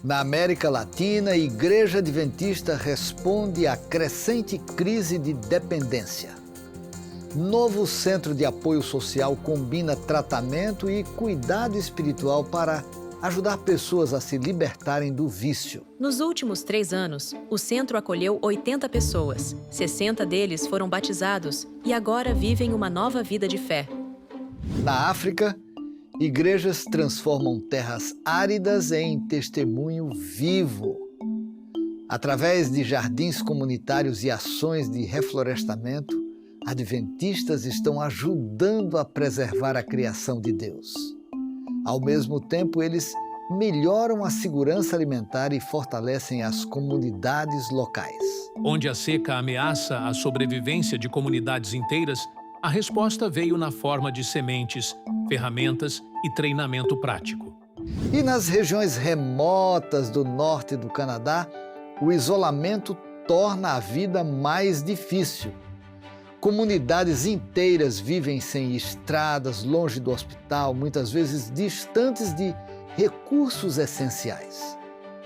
Na América Latina, a Igreja Adventista responde à crescente crise de dependência. Novo Centro de Apoio Social combina tratamento e cuidado espiritual para ajudar pessoas a se libertarem do vício. Nos últimos 3 anos, o centro acolheu 80 pessoas. 60 deles foram batizados e agora vivem uma nova vida de fé. Na África, igrejas transformam terras áridas em testemunho vivo. Através de jardins comunitários e ações de reflorestamento, adventistas estão ajudando a preservar a criação de Deus. Ao mesmo tempo, eles melhoram a segurança alimentar e fortalecem as comunidades locais. Onde a seca ameaça a sobrevivência de comunidades inteiras, a resposta veio na forma de sementes, ferramentas e treinamento prático. E nas regiões remotas do norte do Canadá, o isolamento torna a vida mais difícil. Comunidades inteiras vivem sem estradas, longe do hospital, muitas vezes distantes de recursos essenciais.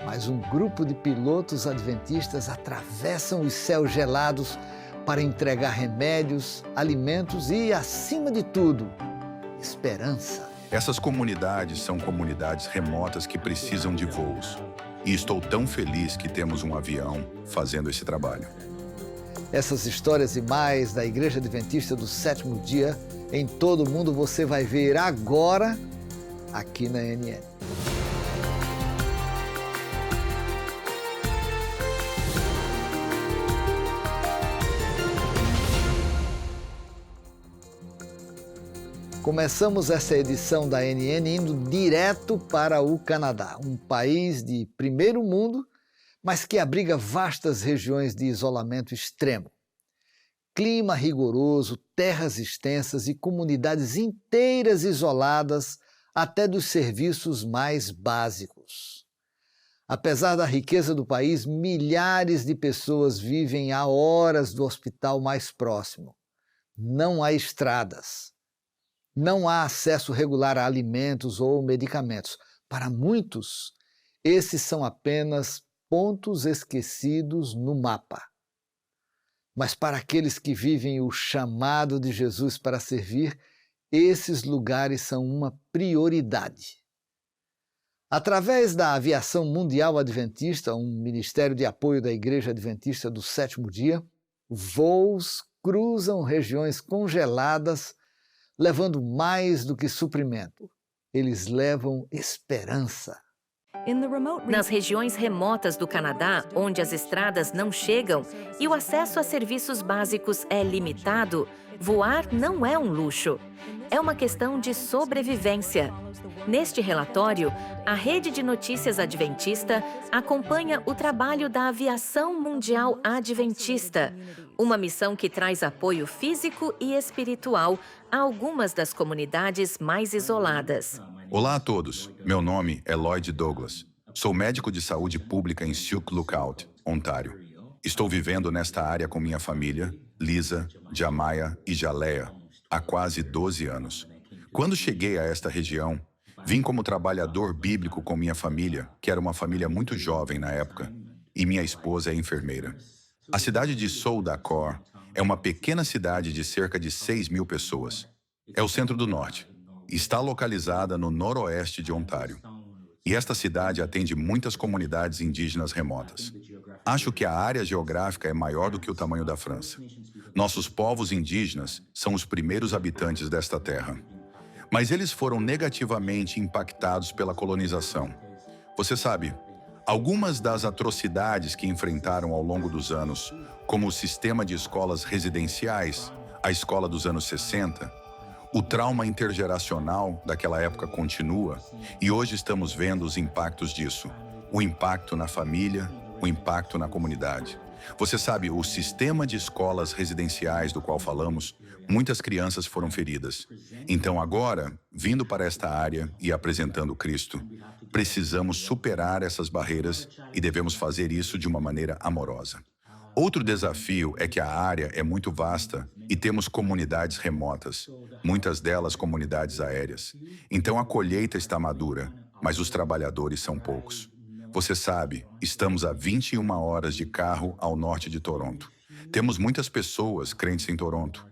Mas um grupo de pilotos adventistas atravessam os céus gelados para entregar remédios, alimentos e, acima de tudo, esperança. Essas comunidades são comunidades remotas que precisam de voos. E estou tão feliz que temos um avião fazendo esse trabalho. Essas histórias e mais da Igreja Adventista do Sétimo Dia em todo o mundo você vai ver agora aqui na ANN. Começamos essa edição da ANN indo direto para o Canadá, um país de primeiro mundo, mas que abriga vastas regiões de isolamento extremo. Clima rigoroso, terras extensas e comunidades inteiras isoladas até dos serviços mais básicos. Apesar da riqueza do país, milhares de pessoas vivem a horas do hospital mais próximo. Não há estradas. Não há acesso regular a alimentos ou medicamentos. Para muitos, esses são apenas pontos esquecidos no mapa. Mas para aqueles que vivem o chamado de Jesus para servir, esses lugares são uma prioridade. Através da Aviação Mundial Adventista, um ministério de apoio da Igreja Adventista do Sétimo Dia, voos cruzam regiões congeladas, levando mais do que suprimento. Eles levam esperança. Nas regiões remotas do Canadá, onde as estradas não chegam e o acesso a serviços básicos é limitado, voar não é um luxo. É uma questão de sobrevivência. Neste relatório, a Rede de Notícias Adventista acompanha o trabalho da Aviação Mundial Adventista, uma missão que traz apoio físico e espiritual a algumas das comunidades mais isoladas. Olá a todos, meu nome é Lloyd Douglas. Sou médico de saúde pública em Sioux Lookout, Ontário. Estou vivendo nesta área com minha família, Lisa, Jamaya e Jaleia, há quase 12 anos. Quando cheguei a esta região, vim como trabalhador bíblico com minha família, que era uma família muito jovem na época, e minha esposa é enfermeira. A cidade de Soul-D'accord é uma pequena cidade de cerca de 6.000 pessoas. É o centro do norte. Está localizada no noroeste de Ontário. E esta cidade atende muitas comunidades indígenas remotas. Acho que a área geográfica é maior do que o tamanho da França. Nossos povos indígenas são os primeiros habitantes desta terra. Mas eles foram negativamente impactados pela colonização. Você sabe, algumas das atrocidades que enfrentaram ao longo dos anos, como o sistema de escolas residenciais, a escola dos anos 60, o trauma intergeracional daquela época continua e hoje estamos vendo os impactos disso. O impacto na família, o impacto na comunidade. Você sabe, o sistema de escolas residenciais do qual falamos, muitas crianças foram feridas. Então agora, vindo para esta área e apresentando Cristo, precisamos superar essas barreiras e devemos fazer isso de uma maneira amorosa. Outro desafio é que a área é muito vasta e temos comunidades remotas, muitas delas comunidades aéreas. Então a colheita está madura, mas os trabalhadores são poucos. Você sabe, estamos a 21 horas de carro ao norte de Toronto. Temos muitas pessoas crentes em Toronto,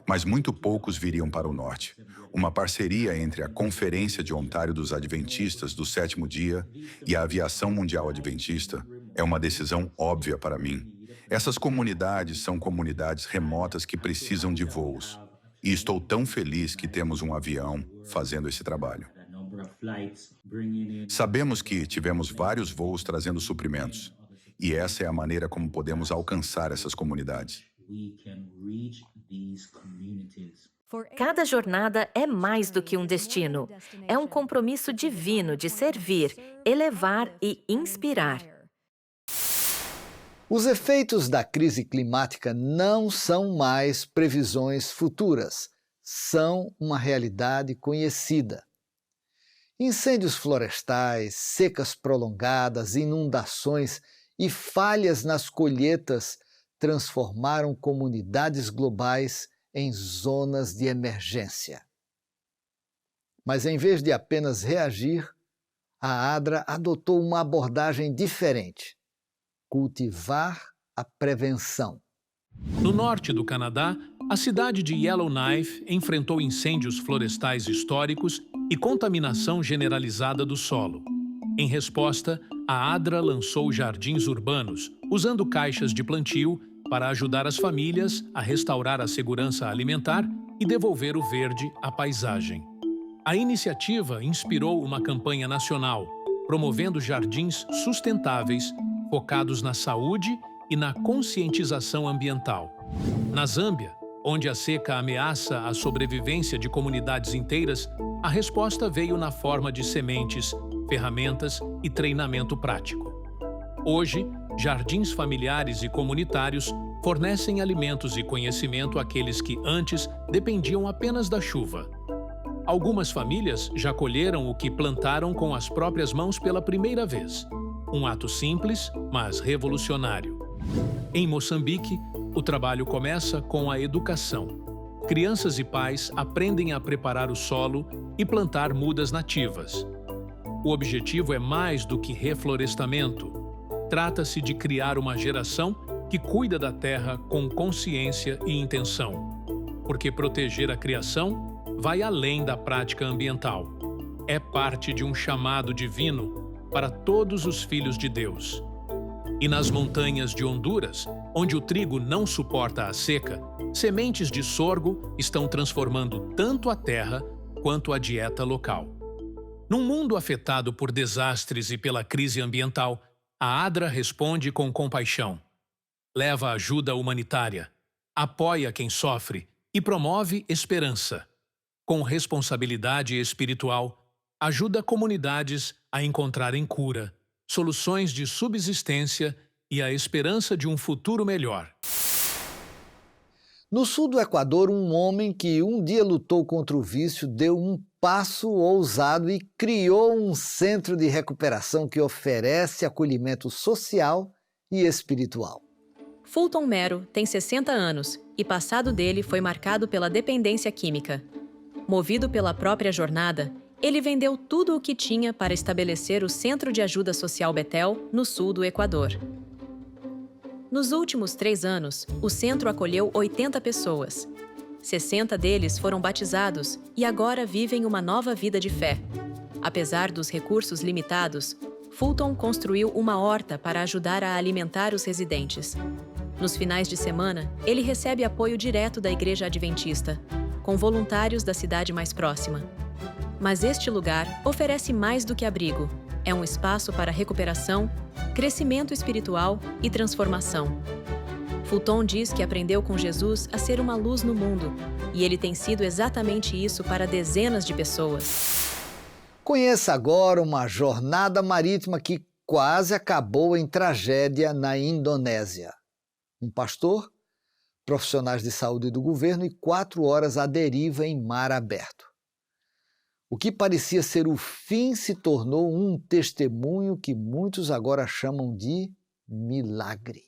mas muito poucos viriam para o norte. Uma parceria entre a Conferência de Ontário dos Adventistas do Sétimo Dia e a Aviação Mundial Adventista é uma decisão óbvia para mim. Essas comunidades são comunidades remotas que precisam de voos. E estou tão feliz que temos um avião fazendo esse trabalho. Sabemos que tivemos vários voos trazendo suprimentos. E essa é a maneira como podemos alcançar essas comunidades. Cada jornada é mais do que um destino. É um compromisso divino de servir, elevar e inspirar. Os efeitos da crise climática não são mais previsões futuras, são uma realidade conhecida. Incêndios florestais, secas prolongadas, inundações e falhas nas colheitas transformaram comunidades globais em zonas de emergência. Mas em vez de apenas reagir, a ADRA adotou uma abordagem diferente: cultivar a prevenção. No norte do Canadá, a cidade de Yellowknife enfrentou incêndios florestais históricos e contaminação generalizada do solo. Em resposta, a ADRA lançou jardins urbanos, usando caixas de plantio para ajudar as famílias a restaurar a segurança alimentar e devolver o verde à paisagem. A iniciativa inspirou uma campanha nacional, promovendo jardins sustentáveis, focados na saúde e na conscientização ambiental. Na Zâmbia, onde a seca ameaça a sobrevivência de comunidades inteiras, a resposta veio na forma de sementes, ferramentas e treinamento prático. Hoje, jardins familiares e comunitários fornecem alimentos e conhecimento àqueles que antes dependiam apenas da chuva. Algumas famílias já colheram o que plantaram com as próprias mãos pela primeira vez. Um ato simples, mas revolucionário. Em Moçambique, o trabalho começa com a educação. Crianças e pais aprendem a preparar o solo e plantar mudas nativas. O objetivo é mais do que reflorestamento. Trata-se de criar uma geração que cuida da terra com consciência e intenção. Porque proteger a criação vai além da prática ambiental. É parte de um chamado divino para todos os filhos de Deus. E nas montanhas de Honduras, onde o trigo não suporta a seca, sementes de sorgo estão transformando tanto a terra quanto a dieta local. Num mundo afetado por desastres e pela crise ambiental, a ADRA responde com compaixão. Leva ajuda humanitária, apoia quem sofre e promove esperança. Com responsabilidade espiritual, ajuda comunidades a encontrarem cura, soluções de subsistência e a esperança de um futuro melhor. No sul do Equador, um homem que um dia lutou contra o vício deu um passo ousado e criou um centro de recuperação que oferece acolhimento social e espiritual. Fulton Mero tem 60 anos e o passado dele foi marcado pela dependência química. Movido pela própria jornada, ele vendeu tudo o que tinha para estabelecer o Centro de Ajuda Social Betel, no sul do Equador. Nos últimos 3 anos, o centro acolheu 80 pessoas. 60 deles foram batizados e agora vivem uma nova vida de fé. Apesar dos recursos limitados, Fulton construiu uma horta para ajudar a alimentar os residentes. Nos finais de semana, ele recebe apoio direto da Igreja Adventista, com voluntários da cidade mais próxima. Mas este lugar oferece mais do que abrigo. É um espaço para recuperação, crescimento espiritual e transformação. Fulton diz que aprendeu com Jesus a ser uma luz no mundo, e ele tem sido exatamente isso para dezenas de pessoas. Conheça agora uma jornada marítima que quase acabou em tragédia na Indonésia. Um pastor, profissionais de saúde do governo e 4 horas à deriva em mar aberto. O que parecia ser o fim se tornou um testemunho que muitos agora chamam de milagre.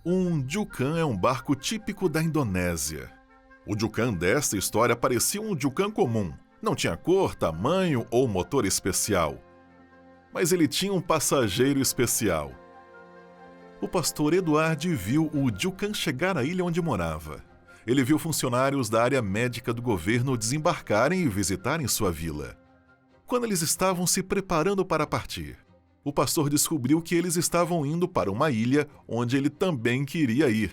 Um Jukan é um barco típico da Indonésia. O Jukan desta história parecia um Jukan comum. Não tinha cor, tamanho ou motor especial. Mas ele tinha um passageiro especial. O pastor Edward viu o Jucan chegar à ilha onde morava. Ele viu funcionários da área médica do governo desembarcarem e visitarem sua vila. Quando eles estavam se preparando para partir, o pastor descobriu que eles estavam indo para uma ilha onde ele também queria ir.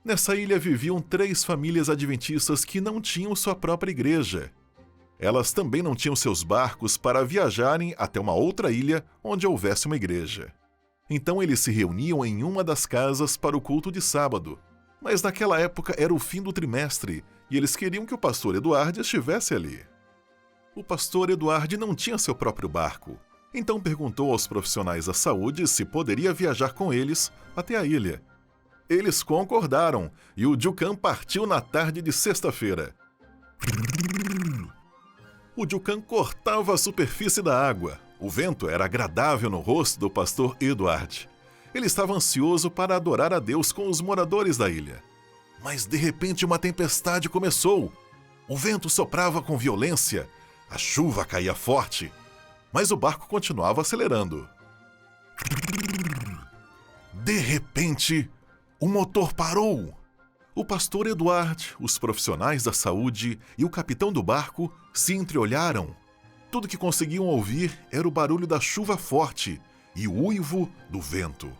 Nessa ilha viviam 3 famílias adventistas que não tinham sua própria igreja. Elas também não tinham seus barcos para viajarem até uma outra ilha onde houvesse uma igreja. Então eles se reuniam em uma das casas para o culto de sábado. Mas naquela época era o fim do trimestre e eles queriam que o pastor Edward estivesse ali. O pastor Edward não tinha seu próprio barco, então perguntou aos profissionais da saúde se poderia viajar com eles até a ilha. Eles concordaram e o Jucan partiu na tarde de sexta-feira. O Jucan cortava a superfície da água. O vento era agradável no rosto do pastor Edward. Ele estava ansioso para adorar a Deus com os moradores da ilha. Mas de repente uma tempestade começou. O vento soprava com violência, a chuva caía forte, mas o barco continuava acelerando. De repente, o motor parou. O pastor Edward, os profissionais da saúde e o capitão do barco se entreolharam. Tudo que conseguiam ouvir era o barulho da chuva forte e o uivo do vento.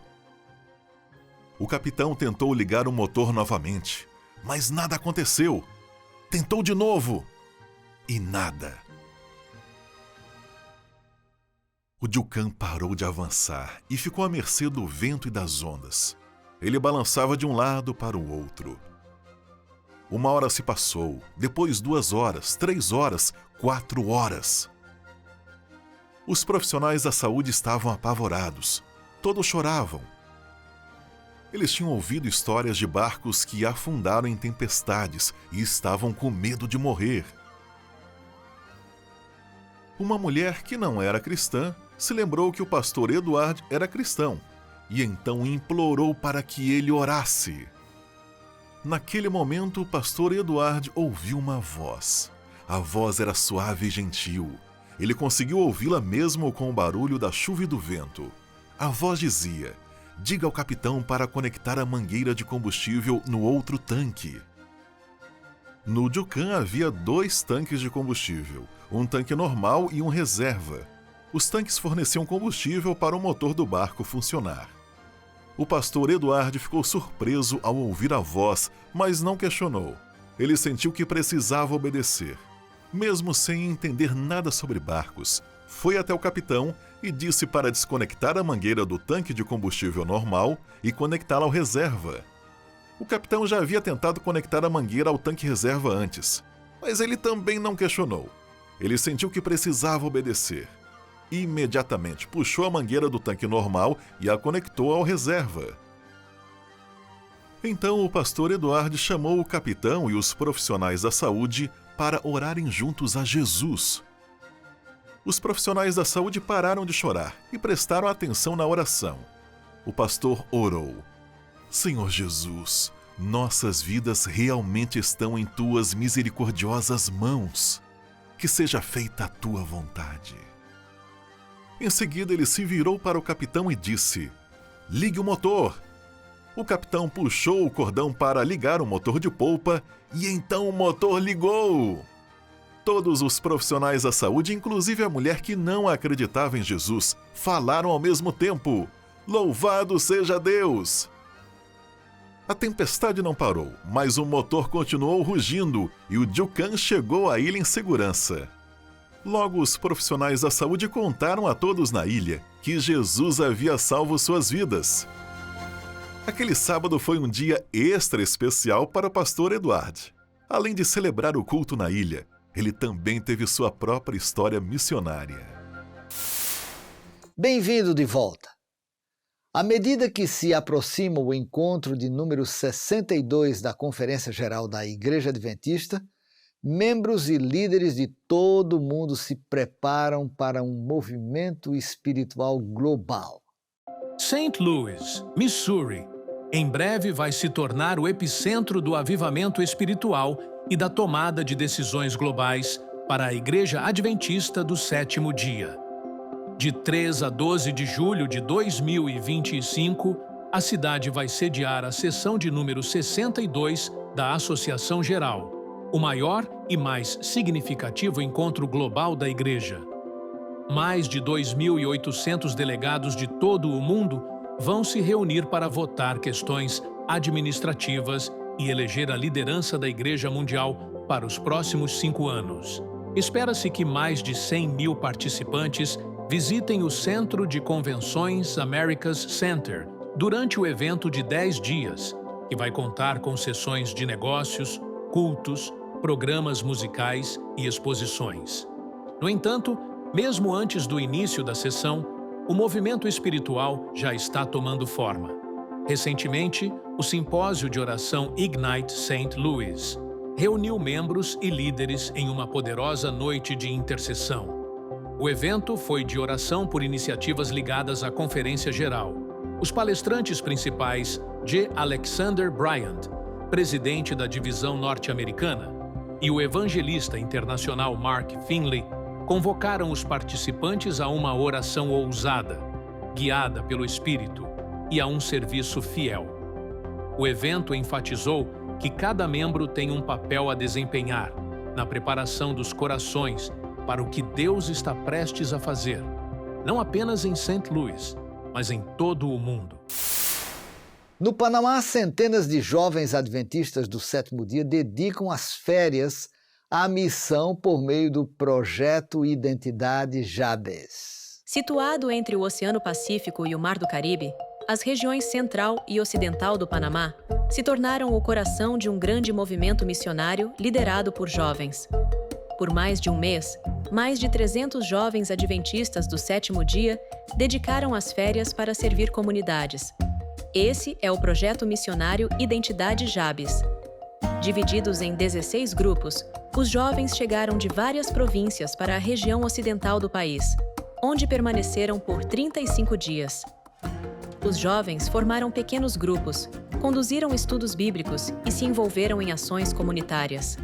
O capitão tentou ligar o motor novamente, mas nada aconteceu. Tentou de novo e nada. O Jucan parou de avançar e ficou à mercê do vento e das ondas. Ele balançava de um lado para o outro. 1 hora se passou, depois 2 horas, 3 horas, 4 horas. Os profissionais da saúde estavam apavorados. Todos choravam. Eles tinham ouvido histórias de barcos que afundaram em tempestades e estavam com medo de morrer. Uma mulher que não era cristã se lembrou que o pastor Edward era cristão e então implorou para que ele orasse. Naquele momento, o pastor Edward ouviu uma voz. A voz era suave e gentil. Ele conseguiu ouvi-la mesmo com o barulho da chuva e do vento. A voz dizia: "Diga ao capitão para conectar a mangueira de combustível no outro tanque." No Jucan havia 2 tanques de combustível, um tanque normal e um reserva. Os tanques forneciam combustível para o motor do barco funcionar. O pastor Edward ficou surpreso ao ouvir a voz, mas não questionou. Ele sentiu que precisava obedecer. Mesmo sem entender nada sobre barcos, foi até o capitão e disse para desconectar a mangueira do tanque de combustível normal e conectá-la ao reserva. O capitão já havia tentado conectar a mangueira ao tanque reserva antes, mas ele também não questionou. Ele sentiu que precisava obedecer. Imediatamente puxou a mangueira do tanque normal e a conectou ao reserva. Então o pastor Edward chamou o capitão e os profissionais da saúde para orarem juntos a Jesus. Os profissionais da saúde pararam de chorar e prestaram atenção na oração. O pastor orou: "Senhor Jesus, nossas vidas realmente estão em tuas misericordiosas mãos. Que seja feita a tua vontade." Em seguida, ele se virou para o capitão e disse: "Ligue o motor." O capitão puxou o cordão para ligar o motor de polpa e então o motor ligou. Todos os profissionais da saúde, inclusive a mulher que não acreditava em Jesus, falaram ao mesmo tempo: "Louvado seja Deus!" A tempestade não parou, mas o motor continuou rugindo e o Jucan chegou à ilha em segurança. Logo, os profissionais da saúde contaram a todos na ilha que Jesus havia salvo suas vidas. Aquele sábado foi um dia extra especial para o pastor Edward. Além de celebrar o culto na ilha, ele também teve sua própria história missionária. Bem-vindo de volta. À medida que se aproxima o encontro de número 62 da Conferência Geral da Igreja Adventista, membros e líderes de todo o mundo se preparam para um movimento espiritual global. St. Louis, Missouri, em breve vai se tornar o epicentro do avivamento espiritual e da tomada de decisões globais para a Igreja Adventista do Sétimo Dia. De 3 a 12 de julho de 2025, a cidade vai sediar a sessão de número 62 da Associação Geral, o maior e mais significativo encontro global da Igreja. Mais de 2.800 delegados de todo o mundo vão se reunir para votar questões administrativas e eleger a liderança da Igreja Mundial para os próximos 5 anos. Espera-se que mais de 100.000 participantes visitem o Centro de Convenções America's Center durante o evento de 10 dias, que vai contar com sessões de negócios, cultos, programas musicais e exposições. No entanto, mesmo antes do início da sessão, o movimento espiritual já está tomando forma. Recentemente, o simpósio de oração Ignite St. Louis reuniu membros e líderes em uma poderosa noite de intercessão. O evento foi de oração por iniciativas ligadas à Conferência Geral. Os palestrantes principais, J. Alexander Bryant, presidente da divisão norte-americana, e o evangelista internacional Mark Finley convocaram os participantes a uma oração ousada, guiada pelo Espírito, e a um serviço fiel. O evento enfatizou que cada membro tem um papel a desempenhar na preparação dos corações para o que Deus está prestes a fazer, não apenas em St. Louis, mas em todo o mundo. No Panamá, centenas de jovens adventistas do sétimo dia dedicam as férias à missão por meio do projeto Identidade Jabes. Situado entre o Oceano Pacífico e o Mar do Caribe, as regiões central e ocidental do Panamá se tornaram o coração de um grande movimento missionário liderado por jovens. Por mais de um mês, mais de 300 jovens adventistas do sétimo dia dedicaram as férias para servir comunidades. Esse é o projeto missionário Identidade Jabes. Divididos em 16 grupos, os jovens chegaram de várias províncias para a região ocidental do país, onde permaneceram por 35 dias. Os jovens formaram pequenos grupos, conduziram estudos bíblicos e se envolveram em ações comunitárias.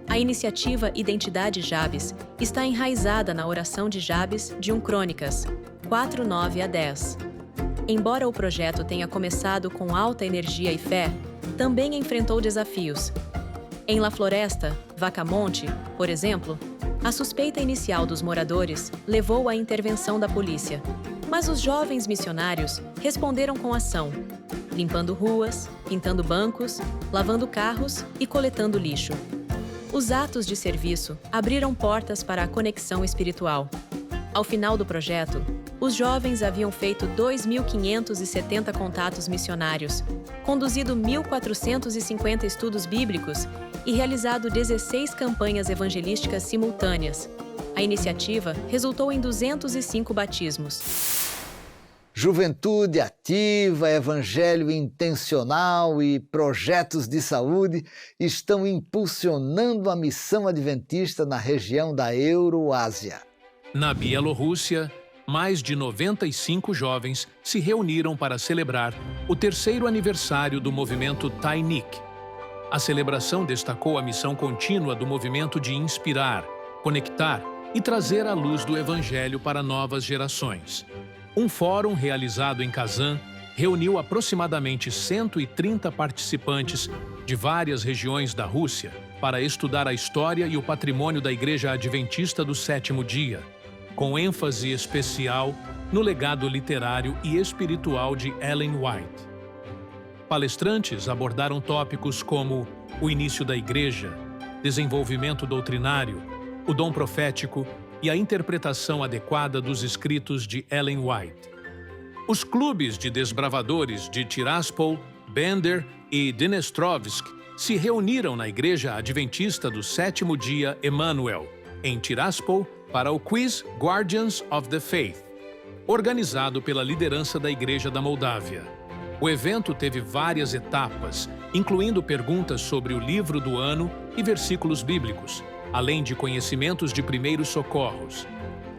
A iniciativa Identidade Jabes está enraizada na oração de Jabes de 1 Crônicas, 4:9 a 10. Embora o projeto tenha começado com alta energia e fé, também enfrentou desafios. Em La Floresta, Vacamonte, por exemplo, a suspeita inicial dos moradores levou à intervenção da polícia. Mas os jovens missionários responderam com ação, limpando ruas, pintando bancos, lavando carros e coletando lixo. Os atos de serviço abriram portas para a conexão espiritual. Ao final do projeto, os jovens haviam feito 2.570 contatos missionários, conduzido 1.450 estudos bíblicos e realizado 16 campanhas evangelísticas simultâneas. A iniciativa resultou em 205 batismos. Juventude ativa, evangelho intencional e projetos de saúde estão impulsionando a missão adventista na região da Euroásia. Na Bielorrússia, mais de 95 jovens se reuniram para celebrar o 3º aniversário do movimento Tainik. A celebração destacou a missão contínua do movimento de inspirar, conectar e trazer a luz do Evangelho para novas gerações. Um fórum realizado em Kazan reuniu aproximadamente 130 participantes de várias regiões da Rússia para estudar a história e o patrimônio da Igreja Adventista do Sétimo Dia, com ênfase especial no legado literário e espiritual de Ellen White. Palestrantes abordaram tópicos como o início da Igreja, desenvolvimento doutrinário, o dom profético e a interpretação adequada dos escritos de Ellen White. Os clubes de desbravadores de Tiraspol, Bender e Dnestrovsk se reuniram na Igreja Adventista do Sétimo Dia Emmanuel, em Tiraspol, para o Quiz Guardians of the Faith, organizado pela liderança da Igreja da Moldávia. O evento teve várias etapas, incluindo perguntas sobre o livro do ano e versículos bíblicos, além de conhecimentos de primeiros socorros.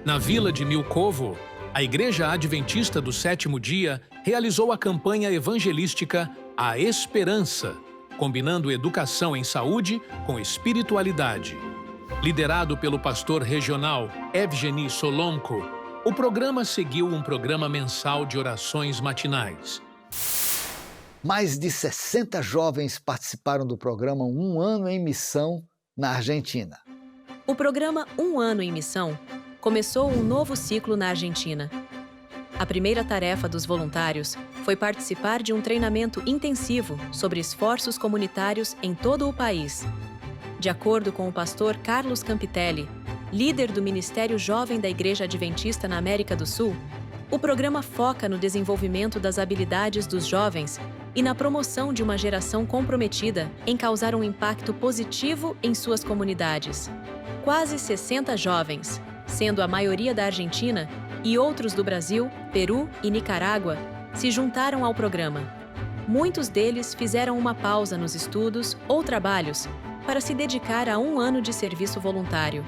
Na vila de Milkovo, a Igreja Adventista do Sétimo Dia realizou a campanha evangelística A Esperança, combinando educação em saúde com espiritualidade. Liderado pelo pastor regional Evgeny Solomko, O programa seguiu um programa mensal de orações matinais. Mais de 60 jovens participaram do programa Um Ano em Missão na Argentina. O programa Um Ano em Missão começou um novo ciclo na Argentina. A primeira tarefa dos voluntários foi participar de um treinamento intensivo sobre esforços comunitários em todo o país. De acordo com o pastor Carlos Campitelli, líder do Ministério Jovem da Igreja Adventista na América do Sul, o programa foca no desenvolvimento das habilidades dos jovens e na promoção de uma geração comprometida em causar um impacto positivo em suas comunidades. Quase 60 jovens, sendo a maioria da Argentina e outros do Brasil, Peru e Nicarágua, se juntaram ao programa. Muitos deles fizeram uma pausa nos estudos ou trabalhos para se dedicar a um ano de serviço voluntário.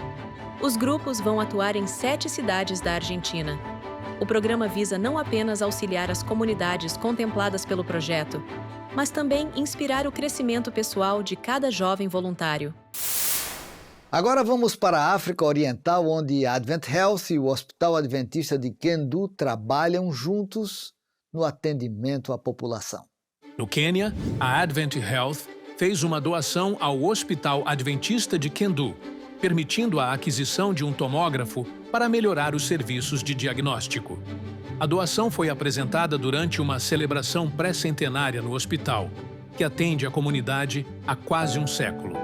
Os grupos vão atuar em 7 cidades da Argentina. O programa visa não apenas auxiliar as comunidades contempladas pelo projeto, mas também inspirar o crescimento pessoal de cada jovem voluntário. Agora vamos para a África Oriental, onde a Advent Health e o Hospital Adventista de Kendu trabalham juntos no atendimento à população. No Quênia, a Advent Health fez uma doação ao Hospital Adventista de Kendu, permitindo a aquisição de um tomógrafo para melhorar os serviços de diagnóstico. A doação foi apresentada durante uma celebração pré-centenária no hospital, que atende a comunidade há quase um século.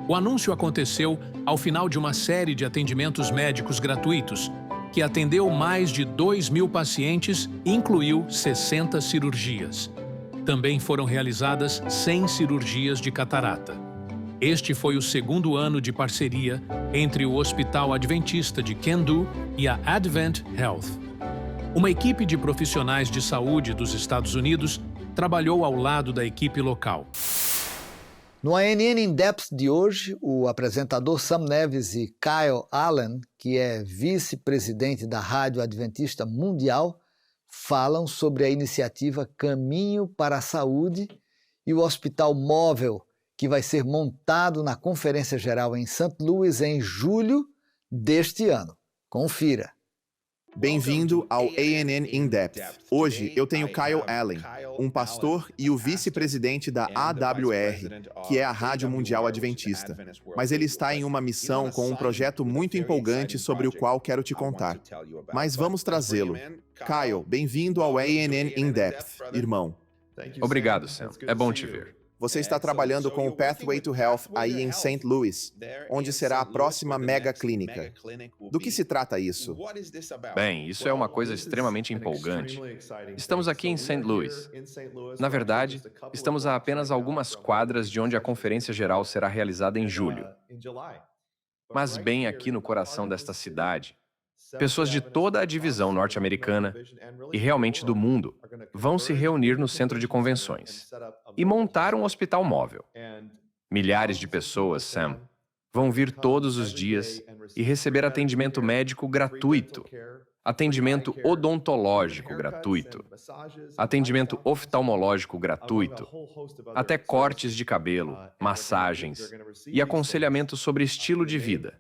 O anúncio aconteceu ao final de uma série de atendimentos médicos gratuitos, que atendeu mais de 2.000 pacientes e incluiu 60 cirurgias. Também foram realizadas 100 cirurgias de catarata. Este foi o segundo ano de parceria entre o Hospital Adventista de Kendu e a Advent Health. Uma equipe de profissionais de saúde dos Estados Unidos trabalhou ao lado da equipe local. No ANN In Depth de hoje, o apresentador Sam Neves e Kyle Allen, que é vice-presidente da Rádio Adventista Mundial, falam sobre a iniciativa Caminho para a Saúde e o hospital móvel que vai ser montado na Conferência Geral em St. Louis em julho deste ano. Confira. Bem-vindo ao ANN In Depth. Hoje eu tenho Kyle Allen, um pastor e o vice-presidente da AWR, que é a Rádio Mundial Adventista. Mas ele está em uma missão com um projeto muito empolgante sobre o qual quero te contar. Mas vamos trazê-lo. Kyle, bem-vindo ao ANN In Depth, irmão. Obrigado, Sam. É bom te ver. Você está trabalhando com o Pathway to Health aí em St. Louis, onde será a próxima mega clínica. Do que se trata isso? Bem, isso é uma coisa extremamente empolgante. Estamos aqui em St. Louis. Na verdade, estamos a apenas algumas quadras de onde a Conferência Geral será realizada em julho. Mas bem aqui no coração desta cidade, pessoas de toda a divisão norte-americana e realmente do mundo vão se reunir no centro de convenções e montar um hospital móvel. Milhares de pessoas, Sam, vão vir todos os dias e receber atendimento médico gratuito, atendimento odontológico gratuito, atendimento oftalmológico gratuito, até cortes de cabelo, massagens e aconselhamento sobre estilo de vida,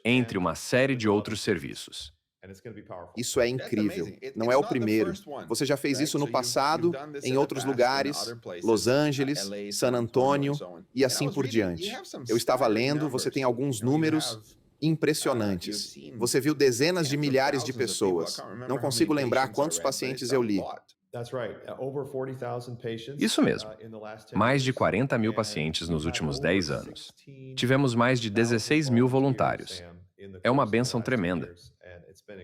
entre uma série de outros serviços. Isso é incrível. Não é o primeiro. Você já fez isso no passado, em outros lugares, Los Angeles, San Antônio e assim por diante. Eu estava lendo, você tem alguns números impressionantes. Você viu dezenas de milhares de pessoas. Não consigo lembrar quantos pacientes eu li. Isso mesmo. Mais de 40 mil pacientes nos últimos 10 anos. Tivemos mais de 16 mil voluntários. É uma bênção tremenda.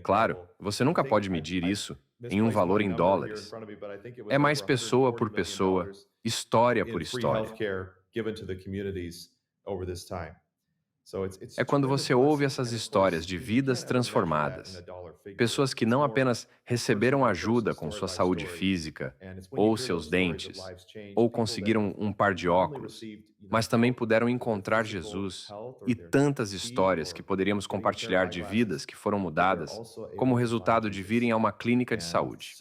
Claro, você nunca pode medir isso em um valor em dólares. É mais pessoa por pessoa, história por história. É quando você ouve essas histórias de vidas transformadas, pessoas que não apenas receberam ajuda com sua saúde física, ou seus dentes, ou conseguiram um par de óculos, mas também puderam encontrar Jesus, e tantas histórias que poderíamos compartilhar de vidas que foram mudadas como resultado de virem a uma clínica de saúde.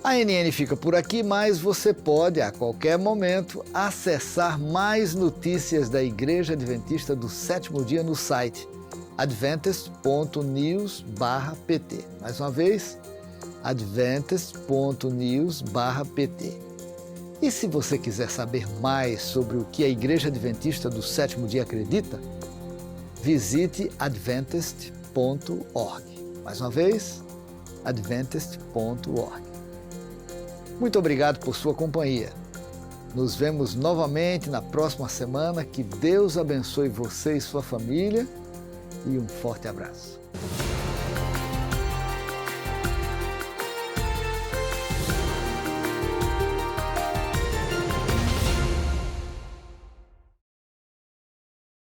A ANN fica por aqui, mas você pode, a qualquer momento, acessar mais notícias da Igreja Adventista do Sétimo Dia no site adventist.news/pt. Mais uma vez, adventist.news/pt. E se você quiser saber mais sobre o que a Igreja Adventista do Sétimo Dia acredita, visite adventist.org. Mais uma vez, adventist.org. Muito obrigado por sua companhia. Nos vemos novamente na próxima semana. Que Deus abençoe você e sua família e um forte abraço.